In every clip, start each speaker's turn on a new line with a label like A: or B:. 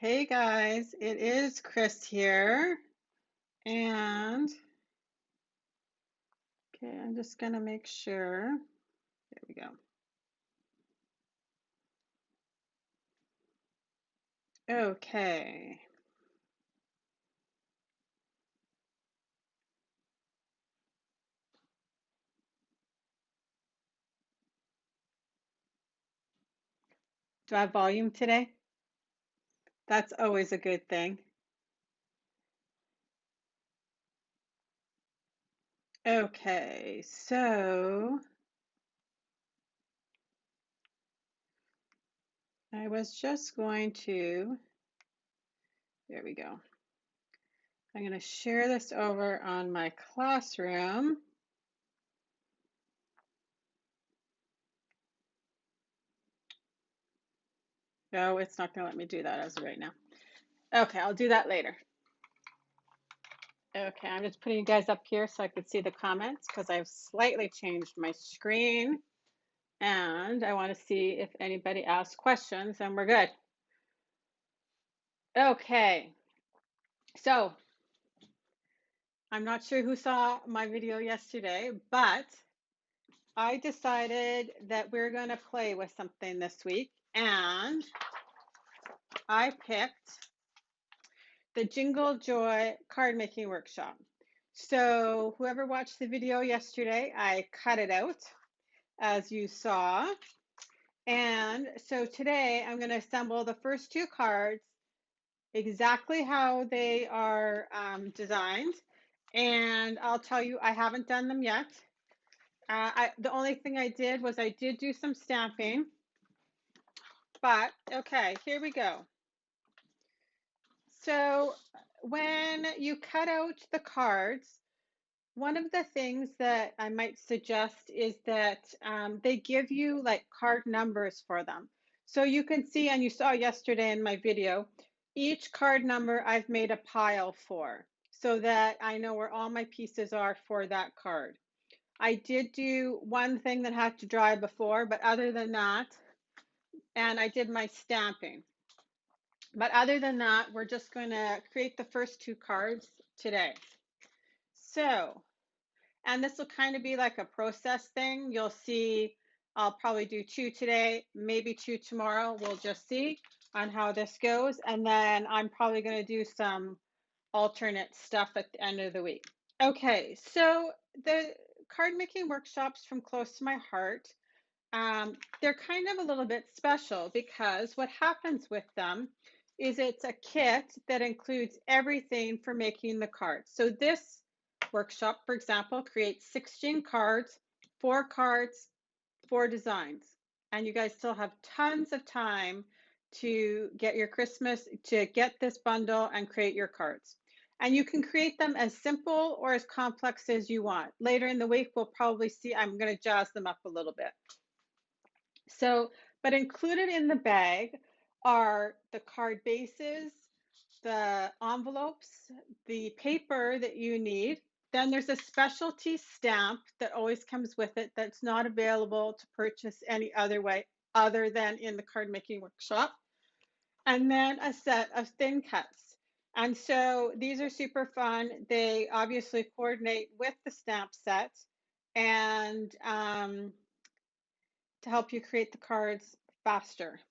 A: Hey guys, it is Chris here. And okay, I'm just gonna make sure. There we go. Okay. Do I have volume today? That's always a good thing. Okay, so I was just going to, there we go. I'm going to share this over on my classroom. No, it's not going to let me do that as of right now. Okay, I'll do that later. Okay, I'm just putting you guys up here so I could see the comments because I've slightly changed my screen and I want to see if anybody asks questions and we're good. Okay, so I'm not sure who saw my video yesterday, but I decided that we're going to play with something this week and I picked the Jingle Joy card making workshop. So whoever watched the video yesterday, I cut it out as you saw. And so today I'm going to assemble the first two cards exactly how they are designed. And I'll tell you, I haven't done them yet. The only thing I did was I did do some stamping. But okay, here we go. So when you cut out the cards, one of the things that I might suggest is that they give you like card numbers for them. So you can see, and you saw yesterday in my video, each card number I've made a pile for so that I know where all my pieces are for that card. I did do one thing that had to dry before, but other than that, and I did my stamping. But other than that, we're just going to create the first two cards today. So and this will kind of be like a process thing. You'll see I'll probably do two today, maybe two tomorrow. We'll just see on how this goes. And then I'm probably going to do some alternate stuff at the end of the week. Okay, so the card making workshops from close to my heart, they're kind of a little bit special because what happens with them is it's a kit that includes everything for making the cards. So this workshop, for example, creates 16 cards, 4 designs. And you guys still have tons of time to get your Christmas, to get this bundle and create your cards. And you can create them as simple or as complex as you want. Later in the week, we'll probably see, I'm going to jazz them up a little bit. So, but included in the bag are the card bases, the envelopes, the paper that you need. Then there's a specialty stamp that always comes with it that's not available to purchase any other way other than in the card making workshop. And then a set of thin cuts. And so these are super fun. They obviously coordinate with the stamp set and to help you create the cards faster.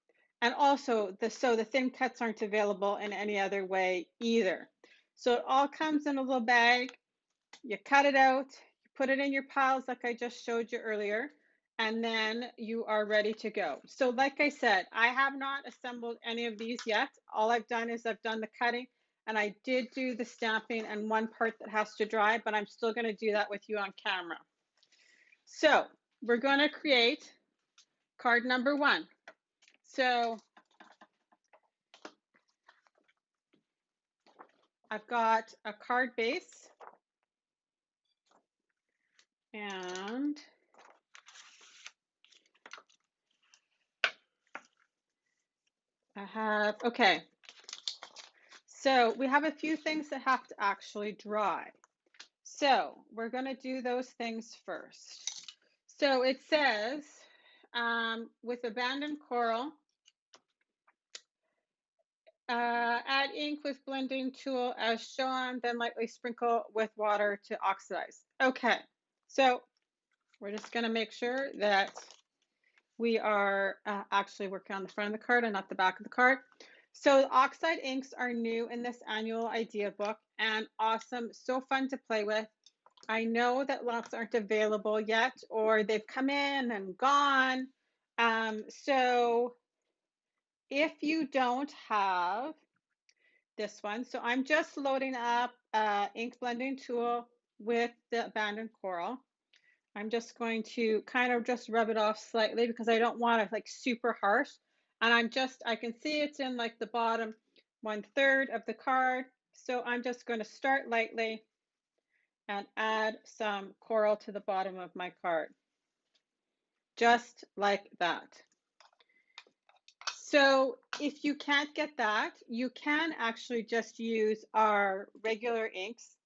A: And also, the thin cuts aren't available in any other way either. So it all comes in a little bag. You cut it out, you put it in your piles like I just showed you earlier, and then you are ready to go. So like I said, I have not assembled any of these yet. All I've done is I've done the cutting, and I did do the stamping and one part that has to dry, but I'm still going to do that with you on camera. So we're going to create card number 1. So I've got a card base and I have, okay, so we have a few things that have to actually dry. So we're going to do those things first. So it says, with abandoned coral, Add ink with blending tool as shown, then lightly sprinkle with water to oxidize. Okay, so we're just going to make sure that we are actually working on the front of the card and not the back of the card. So oxide inks are new in this annual idea book and awesome, so fun to play with. I know that lots aren't available yet, or they've come in and gone. So if you don't have this one, so I'm just loading up ink blending tool with the abandoned coral. I'm just going to kind of just rub it off slightly because I don't want it like super harsh. And I can see it's in like the bottom 1/3 of the card. So I'm just going to start lightly and add some coral to the bottom of my card. Just like that. So if you can't get that, you can actually just use our regular inks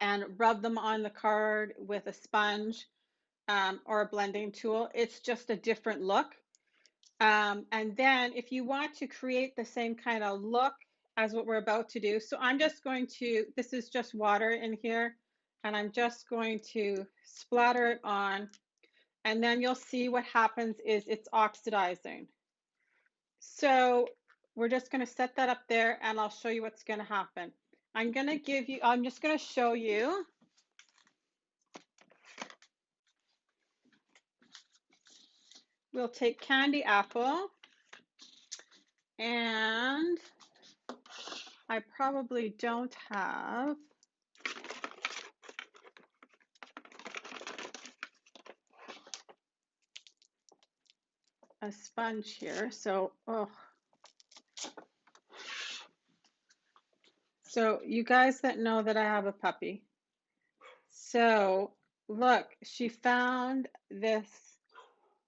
A: and rub them on the card with a sponge or a blending tool. It's just a different look. And then if you want to create the same kind of look as what we're about to do, so I'm just going to, this is just water in here, and I'm just going to splatter it on, and then you'll see what happens is it's oxidizing. So we're just going to set that up there, and I'll show you what's going to happen. I'm just going to show you. We'll take candy apple, and I probably don't have a sponge here, so so you guys that know that I have a puppy, so look, she found this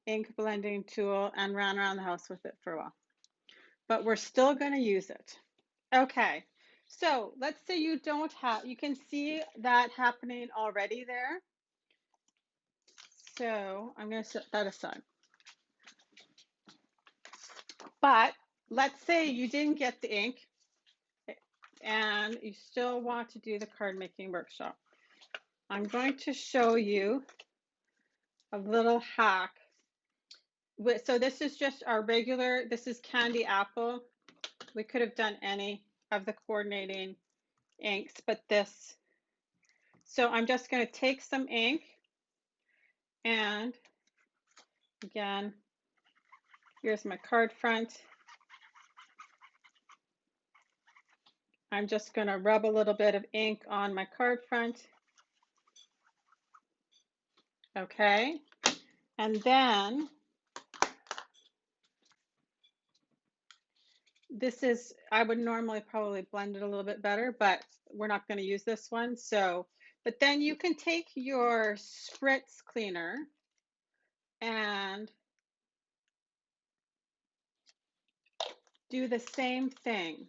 A: ink blending tool and ran around the house with it for a while, but we're still going to use it. Okay, so let's say you don't have, you can see that happening already there. So I'm going to set that aside. But let's say you didn't get the ink and you still want to do the card making workshop. I'm going to show you a little hack. So this is just our regular, this is candy apple. We could have done any of the coordinating inks, but this. So I'm just going to take some ink, and again, here's my card front. I'm just going to rub a little bit of ink on my card front. Okay, and then this is, I would normally probably blend it a little bit better, but we're not going to use this one. So, but then you can take your spritz cleaner and do the same thing.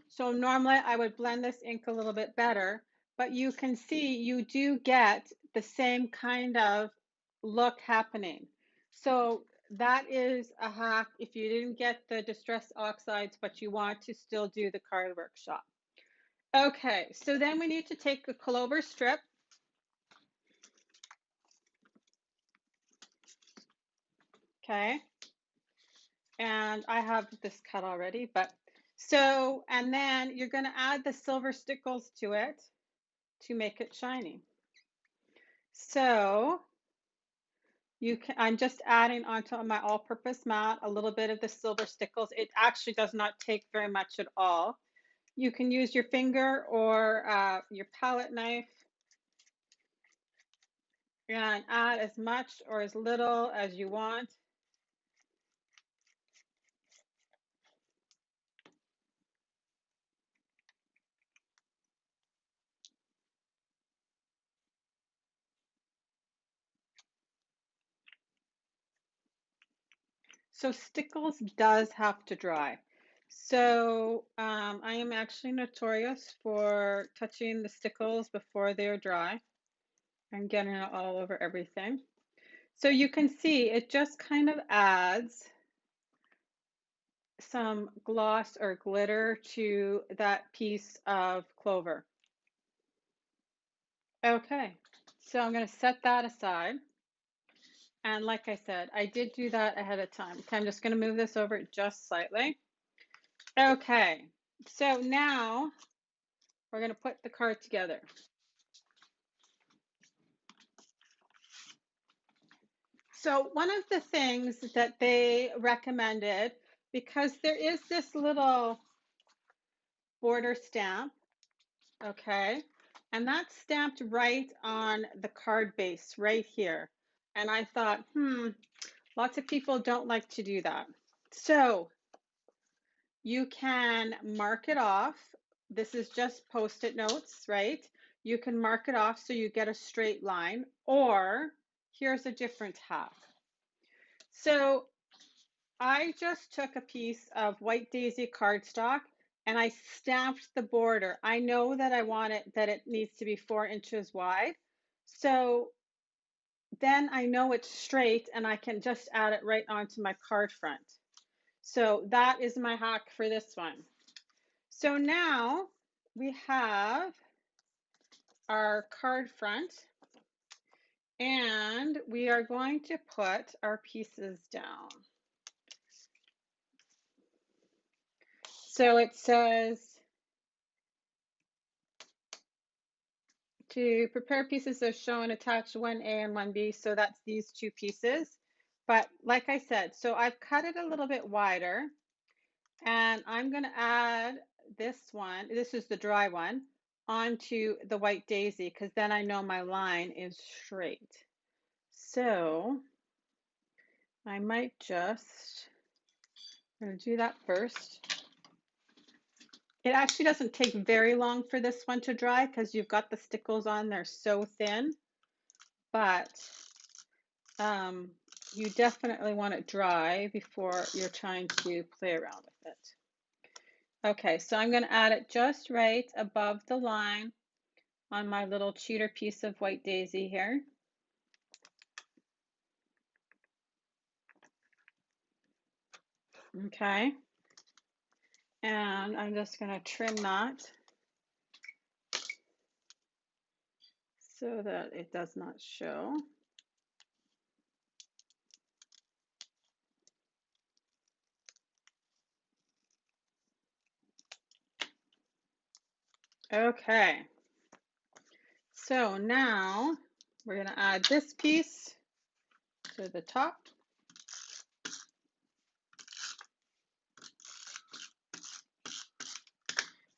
A: So normally I would blend this ink a little bit better, but you can see you do get the same kind of look happening. So that is a hack if you didn't get the distress oxides, but you want to still do the card workshop. Okay, so then we need to take a clover strip. Okay, and I have this cut already, but so, and then you're going to add the silver stickles to it to make it shiny. So I'm just adding onto my all-purpose mat a little bit of the silver stickles. It actually does not take very much at all. You can use your finger or your palette knife and add as much or as little as you want. So stickles does have to dry. So I am actually notorious for touching the stickles before they're dry and getting it all over everything. So you can see it just kind of adds some gloss or glitter to that piece of clover. Okay, so I'm going to set that aside. And like I said, I did do that ahead of time. Okay, I'm just going to move this over just slightly. Okay, so now we're going to put the card together. So one of the things that they recommended, because there is this little border stamp, okay, and that's stamped right on the card base right here. And I thought, lots of people don't like to do that. So you can mark it off. This is just post-it notes, right? You can mark it off so you get a straight line, or here's a different hack. So I just took a piece of White Daisy cardstock and I stamped the border. I know that I want it, that it needs to be 4 inches wide. So then I know it's straight and I can just add it right onto my card front. So that is my hack for this one. So now we have our card front and we are going to put our pieces down. So it says, to prepare pieces as shown, attach 1A and 1B, so that's these two pieces. But like I said, so I've cut it a little bit wider, and I'm going to add this one, this is the dry one, onto the White Daisy, because then I know my line is straight. So I might just, I'm going to do that first. It actually doesn't take very long for this one to dry because you've got the stickles on, they're so thin, but you definitely want it dry before you're trying to play around with it. Okay, so I'm going to add it just right above the line on my little cheater piece of White Daisy here. Okay, and I'm just going to trim that so that it does not show. Okay, so now we're going to add this piece to the top.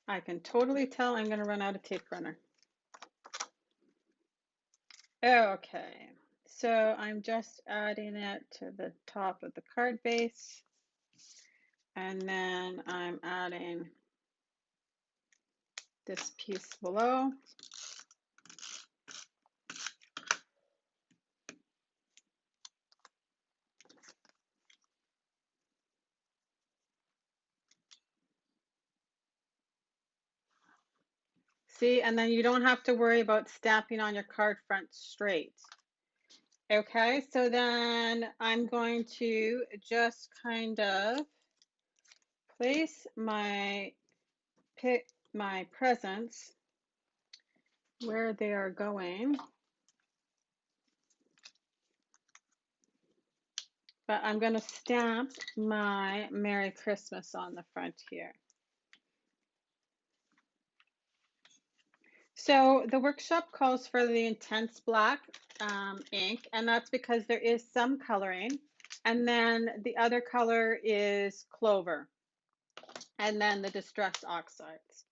A: I can totally tell I'm going to run out of tape runner. Okay, so I'm just adding it to the top of the card base, and then I'm adding this piece below. See, and then you don't have to worry about stamping on your card front straight. Okay, so then I'm going to just kind of place my presents where they are going. But I'm going to stamp my Merry Christmas on the front here. So the workshop calls for the intense black ink, and that's because there is some coloring. And then the other color is clover, and then the distress oxides.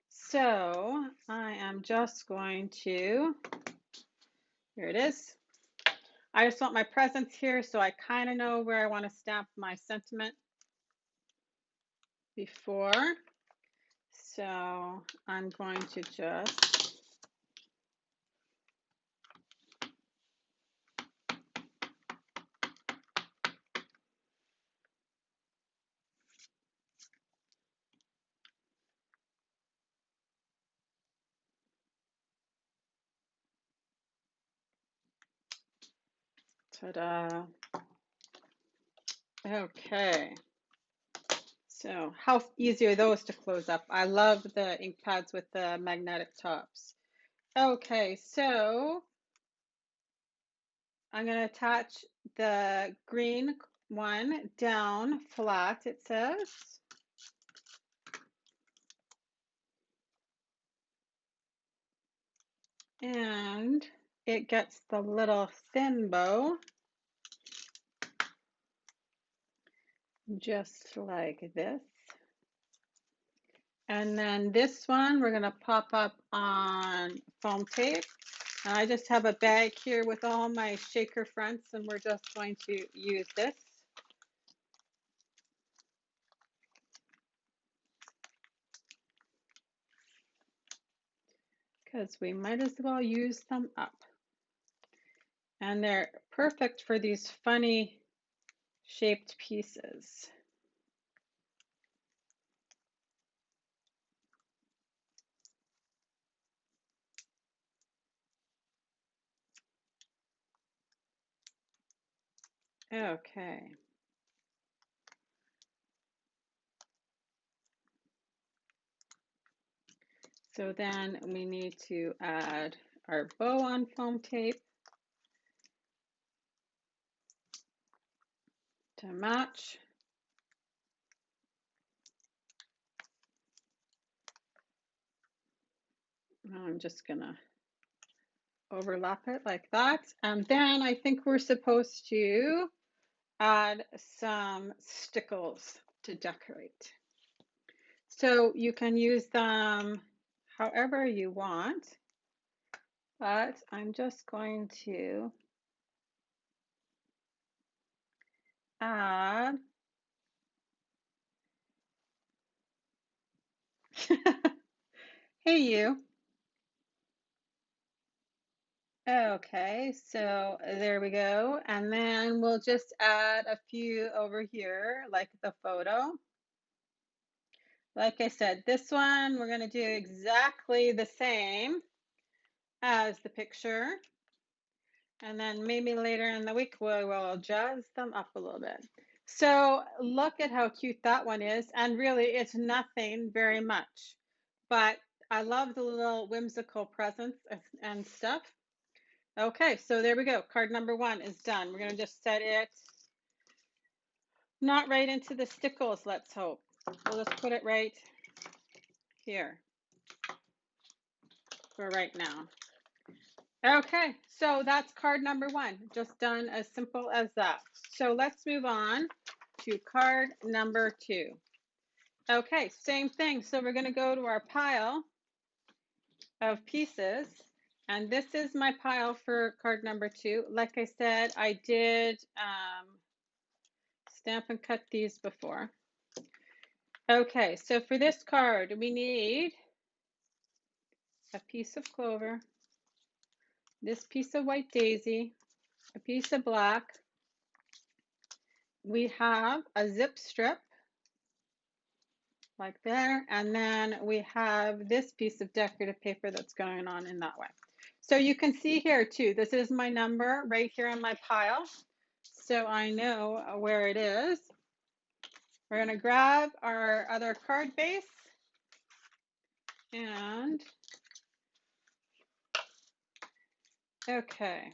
A: So I am just going to, here it is. I just want my presents here, so I kind of know where I want to stamp my sentiment before. So I'm going to just ta-da. Okay. So how easy are those to close up? I love the ink pads with the magnetic tops. Okay, so I'm going to attach the green one down flat, it says. And it gets the little thin bow, just like this. And then this one we're going to pop up on foam tape. And I just have a bag here with all my shaker fronts, and we're just going to use this. Because we might as well use them up. And they're perfect for these funny shaped pieces. Okay. So then we need to add our bow on foam tape to match. I'm just gonna overlap it like that. And then I think we're supposed to add some stickles to decorate. So you can use them however you want, but I'm just going to add hey you. Okay, so there we go. And then we'll just add a few over here, like the photo. Like I said, this one we're going to do exactly the same as the picture. And then maybe later in the week we'll jazz them up a little bit. So look at how cute that one is. And really, it's nothing very much. But I love the little whimsical presents and stuff. Okay, so there we go. Card number 1 is done. We're going to just set it not right into the stickles, let's hope. We'll just put it right here for right now. Okay, so that's card number 1, just done as simple as that. So let's move on to card number 2. Okay, same thing. So we're going to go to our pile of pieces. And this is my pile for card number 2. Like I said, I did stamp and cut these before. Okay, so for this card, we need a piece of clover, this piece of white daisy, a piece of black. We have a zip strip, like there, and then we have this piece of decorative paper that's going on in that way. So you can see here too, this is my number right here on my pile, so I know where it is. We're going to grab our other card base and okay,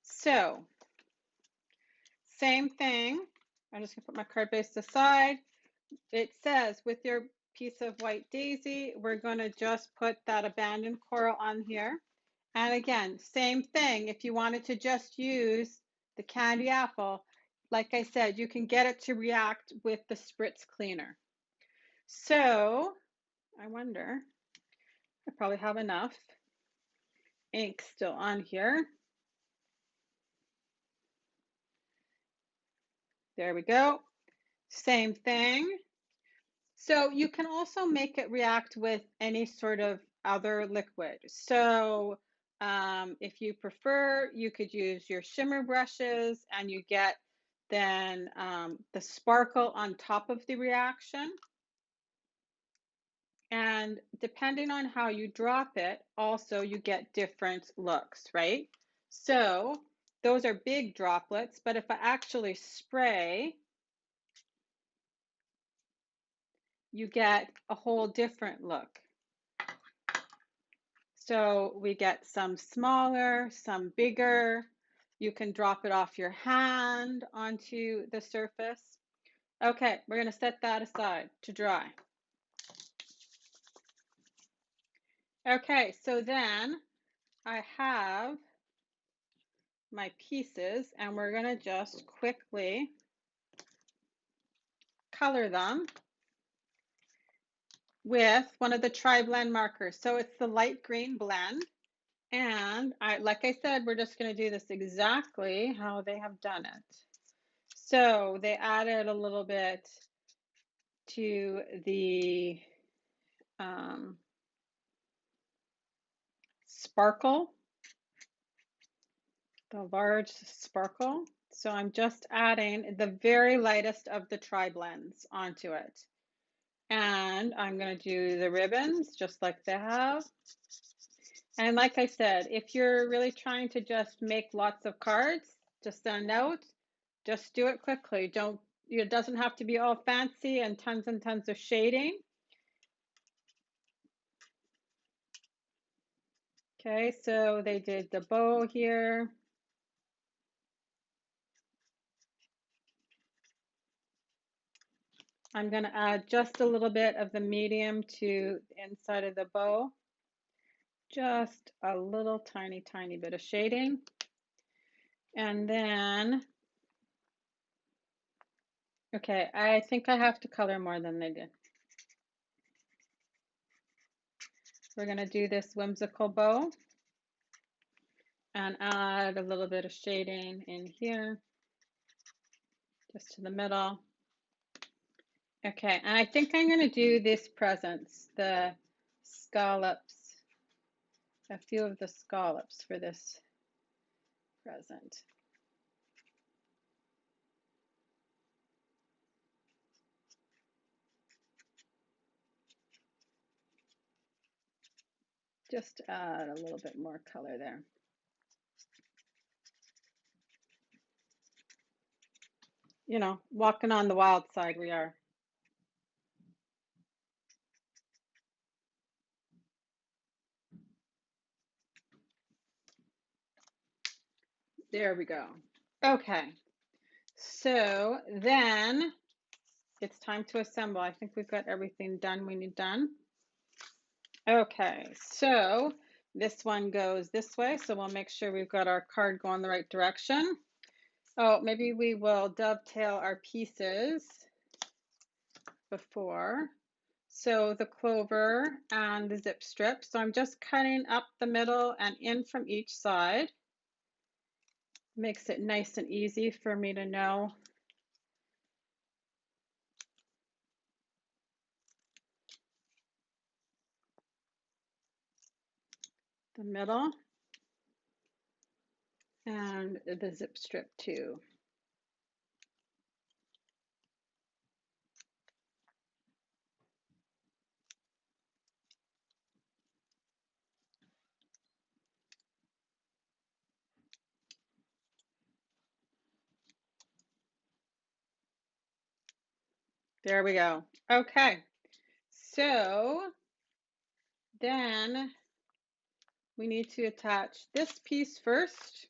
A: so same thing. I'm just going to put my card base aside. It says with your piece of white daisy, we're going to just put that abandoned coral on here. And again, same thing. If you wanted to just use the candy apple, like I said, you can get it to react with the spritz cleaner. So I wonder, I probably have enough ink still on here. There we go. Same thing. So you can also make it react with any sort of other liquid. So if you prefer, you could use your shimmer brushes and you get then the sparkle on top of the reaction. And depending on how you drop it, also you get different looks, right? So those are big droplets, but if I actually spray you get a whole different look. So we get some smaller, some bigger. You can drop it off your hand onto the surface. Okay, we're going to set that aside to dry. Okay, so then I have my pieces and we're going to just quickly color them with one of the tri-blend markers. So it's the light green blend. And like I said, we're just going to do this exactly how they have done it. So they added a little bit to the sparkle, the large sparkle. So I'm just adding the very lightest of the tri-blends onto it. And I'm going to do the ribbons just like they have. And like I said, if you're really trying to just make lots of cards to send out, just do it quickly. Don't, it doesn't have to be all fancy and tons of shading. Okay, so they did the bow here. I'm going to add just a little bit of the medium to the inside of the bow. Just a little tiny bit of shading. And then, okay, I think I have to color more than they did. We're going to do this whimsical bow and add a little bit of shading in here, just to the middle. Okay, and I think I'm going to do this presents, the scallops, a few of the scallops for this present. Just add a little bit more color there. You know, walking on the wild side we are. There we go. Okay, so then it's time to assemble. I think we've got everything done we need done. Okay, so this one goes this way, so we'll make sure we've got our card going the right direction. Oh, maybe we will dovetail our pieces before. So the clover and the zip strip. So I'm just cutting up the middle and in from each side. Makes it nice and easy for me to know the middle and the zip strip too. There we go. Okay, so then we need to attach this piece first.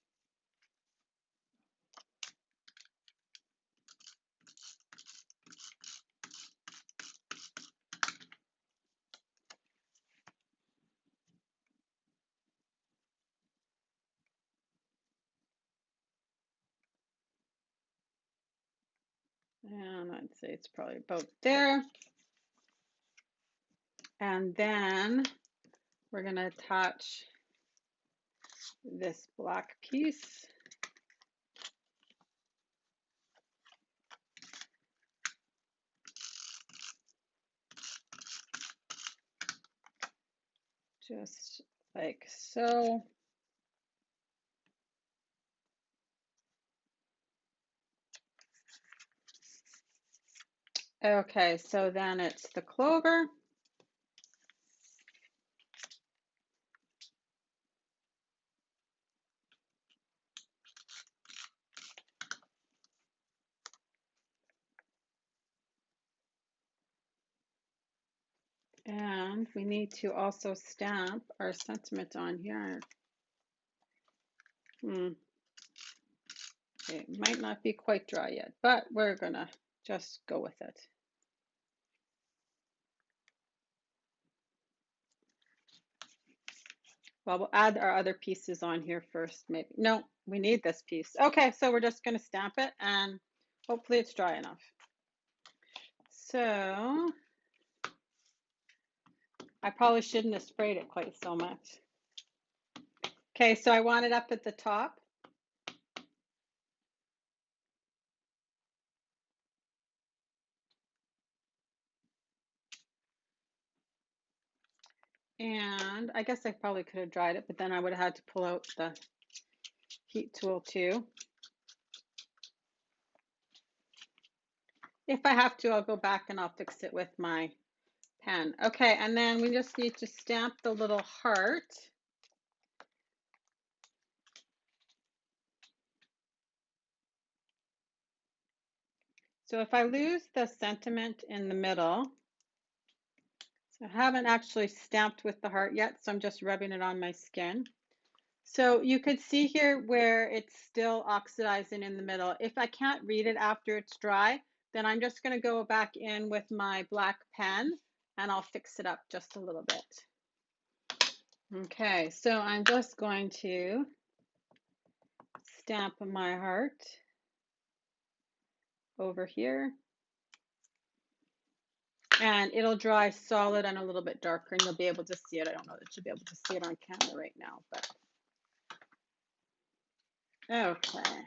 A: And I'd say it's probably about there. And then we're going to attach this black piece. Just like so. Okay, so then it's the clover. And we need to also stamp our sentiment on here. It might not be quite dry yet, but we're gonna just go with it. Well, we'll add our other pieces on here first, maybe. No, we need this piece. Okay, so we're just gonna stamp it and hopefully it's dry enough. So I probably shouldn't have sprayed it quite so much. Okay, so I want it up at the top. And I guess I probably could have dried it, but then I would have had to pull out the heat tool too. If I have to, I'll go back and I'll fix it with my pen. Okay, and then we just need to stamp the little heart. So if I lose the sentiment in the middle, so I haven't actually stamped with the heart yet, so I'm just rubbing it on my skin. So you could see here where it's still oxidizing in the middle. If I can't read it after it's dry, then I'm just going to go back in with my black pen and I'll fix it up just a little bit. Okay, so I'm just going to stamp my heart over here. And it'll dry solid and a little bit darker and you'll be able to see it. I don't know that you'll be able to see it on camera right now, but okay.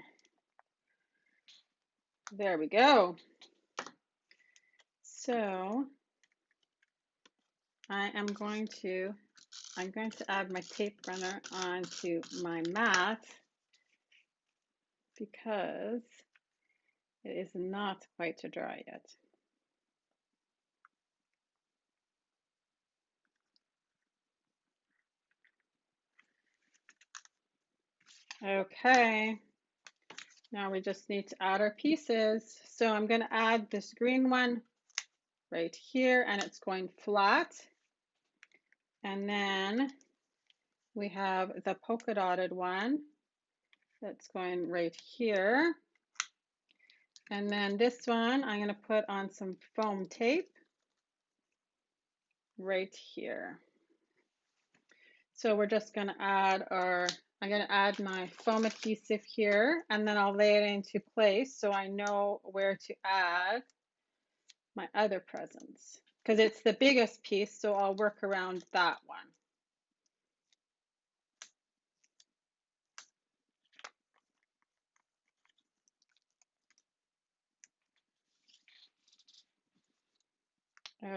A: There we go. So I'm going to add my tape runner onto my mat because it is not quite dry yet. Okay, now we just need to add our pieces. So I'm going to add this green one right here and it's going flat. And then we have the polka dotted one that's going right here. And then this one, I'm going to put on some foam tape right here. So we're just going to add I'm going to add my foam adhesive here, and then I'll lay it into place so I know where to add my other presents. Because it's the biggest piece, so I'll work around that one.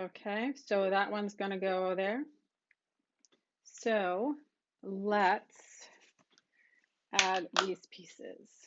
A: Okay, so that one's going to go there. So let's add these pieces.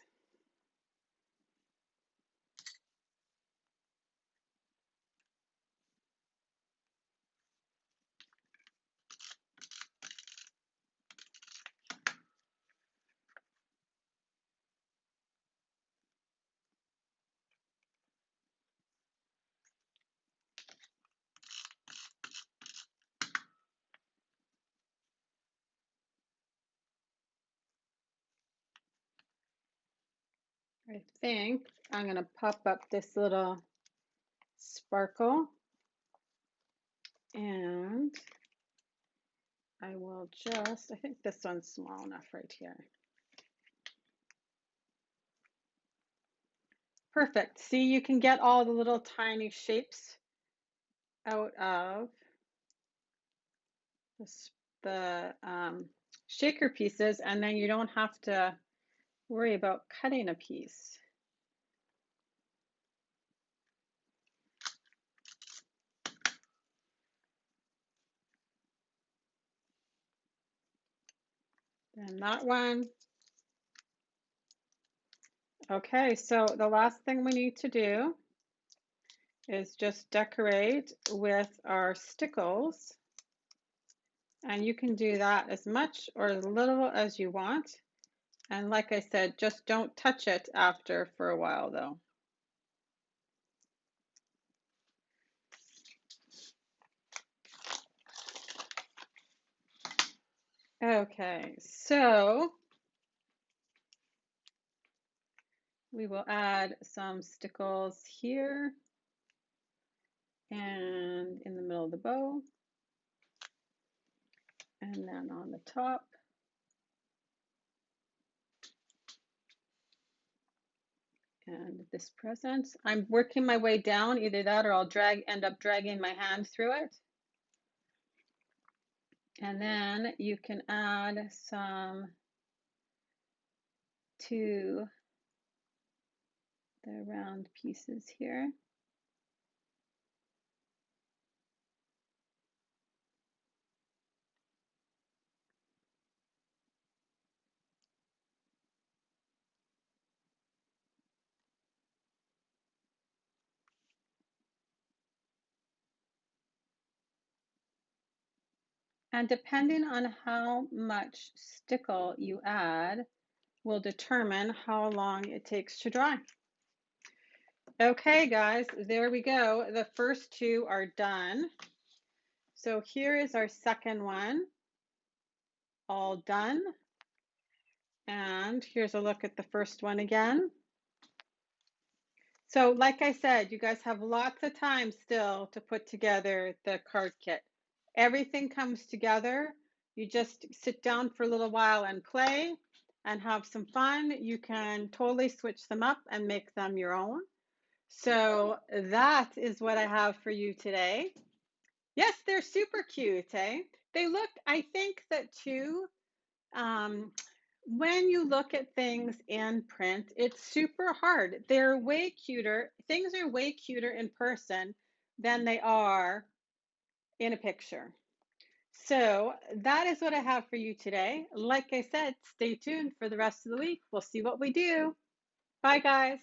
A: I think I'm going to pop up this little sparkle and I will I think this one's small enough right here. Perfect. See, you can get all the little tiny shapes out of the shaker pieces, and then you don't have to worry about cutting a piece. And that one. Okay, so the last thing we need to do is just decorate with our stickles. And you can do that as much or as little as you want. And like I said, just don't touch it after for a while though. Okay, so we will add some stickles here and in the middle of the bow, and then on the top. And this present, I'm working my way down, either that or I'll end up dragging my hand through it. And then you can add some to the round pieces here. And depending on how much stickle you add will determine how long it takes to dry. Okay, guys, there we go. The first two are done. So here is our second one, all done. And here's a look at the first one again. So like I said, you guys have lots of time still to put together the card kit. Everything comes together. You just sit down for a little while and play and have some fun. You can totally switch them up and make them your own. So that is what I have for you today. Yes, they're super cute, eh? They look, I think that too, um, when you look at things in print, it's super hard. They're way cuter. Things are way cuter in person than they are in a picture. So that is what I have for you today. Like I said, stay tuned for the rest of the week. We'll see what we do. Bye, guys.